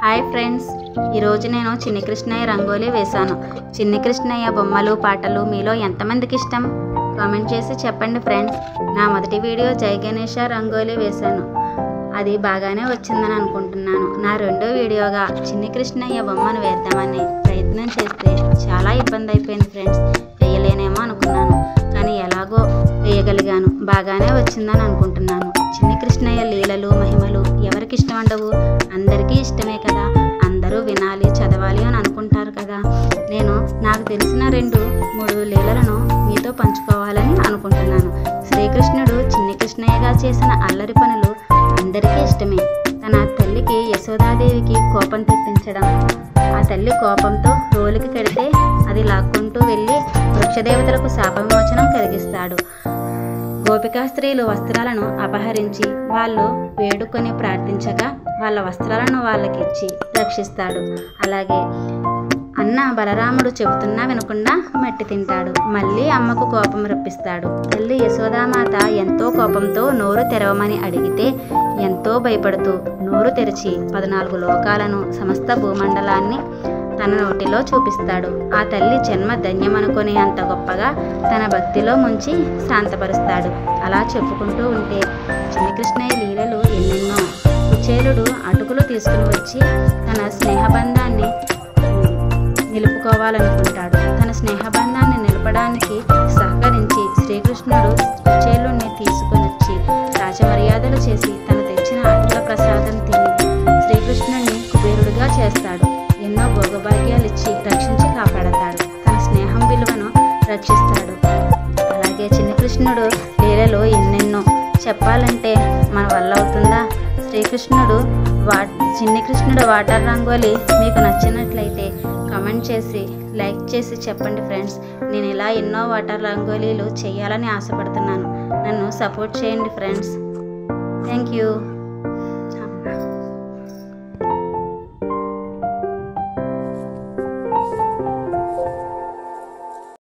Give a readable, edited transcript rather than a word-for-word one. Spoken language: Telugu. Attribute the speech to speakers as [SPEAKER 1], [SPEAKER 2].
[SPEAKER 1] హాయ్ ఫ్రెండ్స్, ఈరోజు నేను చిన్ని కృష్ణయ్య రంగోలీ వేశాను. చిన్ని కృష్ణయ్య బొమ్మలు పాటలు మీలో ఎంతమందికి ఇష్టం కామెంట్ చేసి చెప్పండి ఫ్రెండ్స్. నా మొదటి వీడియో జై గణేష రంగోలీ వేశాను, అది బాగానే వచ్చిందని అనుకుంటున్నాను. నా రెండో వీడియోగా చిన్ని కృష్ణయ్య బొమ్మను వేద్దామని ప్రయత్నం చేస్తే చాలా ఇబ్బంది అయిపోయింది ఫ్రెండ్స్. వేయలేనేమో అనుకున్నాను, కానీ ఎలాగో వేయగలిగాను. బాగానే వచ్చిందని అనుకుంటున్నాను. చిన్ని కృష్ణయ్య లీలలు మహిమలు ఎవరికి ఇష్టం ఉండవు? అందరికీ ఇష్టమే కదా. అందరూ వినాలి చదవాలి అని అనుకుంటారు కదా. నేను నాకు తెలిసిన 2-3 లీలలను మీతో పంచుకోవాలని అనుకుంటున్నాను. శ్రీకృష్ణుడు చిన్ని కృష్ణయ్యగా చేసిన అల్లరి పనులు అందరికీ ఇష్టమే. తన తల్లికి యశోదాదేవికి కోపం తెప్పించడం, ఆ తల్లి కోపంతో రోలికి కడితే అది లాక్కుంటూ వెళ్ళి వృక్షదేవతలకు శాపవిమోచనం కలిగిస్తాడు. గోపికా స్త్రీలు వస్త్రాలను అపహరించి వాళ్ళు వేడుకొని ప్రార్థించగా వాళ్ళ వస్త్రాలను వాళ్ళకిచ్చి రక్షిస్తాడు. అలాగే అన్న బలరాముడు చెబుతున్నా వినకుండా మట్టి తింటాడు. మళ్ళీ అమ్మకు కోపం రప్పిస్తాడు. తల్లి యశోదామాత ఎంతో కోపంతో నోరు తెరవమని అడిగితే ఎంతో భయపడుతూ నోరు తెరిచి 14 లోకాలను సమస్త భూమండలాన్ని తన నోటిలో చూపిస్తాడు. ఆ తల్లి జన్మ ధన్యమనుకునే అంత గొప్పగా తన భక్తిలో ముంచి శాంతపరుస్తాడు. అలా చెప్పుకుంటూ ఉంటే చిన్ని కృష్ణయ్య లీలలు ఎన్నెన్నో. కుచేలుడు అటుకులు తీసుకుని వచ్చి తన స్నేహబంధాన్ని నిలుపుకోవాలనుకుంటాడు. తన స్నేహబంధాన్ని నిలపడానికి సహకరించి శ్రీకృష్ణుడు కుచేలుణ్ణి తీసుకుని వచ్చి రాజమర్యాదలు చేసి తను తెచ్చిన అటుకుల ప్రసాదం తిని శ్రీకృష్ణుడిని కుబేరుడిగా చేస్తాడు. ఎన్నో భోగభాగ్యాలు ఇచ్చి రక్షించి కాపాడతాడు. తన స్నేహం విలువను రక్షిస్తాడు. అలాగే చిన్ని కృష్ణుడు లీలలో ఎన్నెన్నో. చెప్పాలంటే మన వల్ల అవుతుందా? చిన్ని కృష్ణుడు వాటర్ రంగోలీ మీకు నచ్చినట్లయితే కామెంట్ చేసి లైక్ చేసి చెప్పండి ఫ్రెండ్స్. నేను ఇలా ఎన్నో వాటర్ రంగోలీలు చేయాలని ఆశపడుతున్నాను. నన్ను సపోర్ట్ చేయండి ఫ్రెండ్స్. Thank you.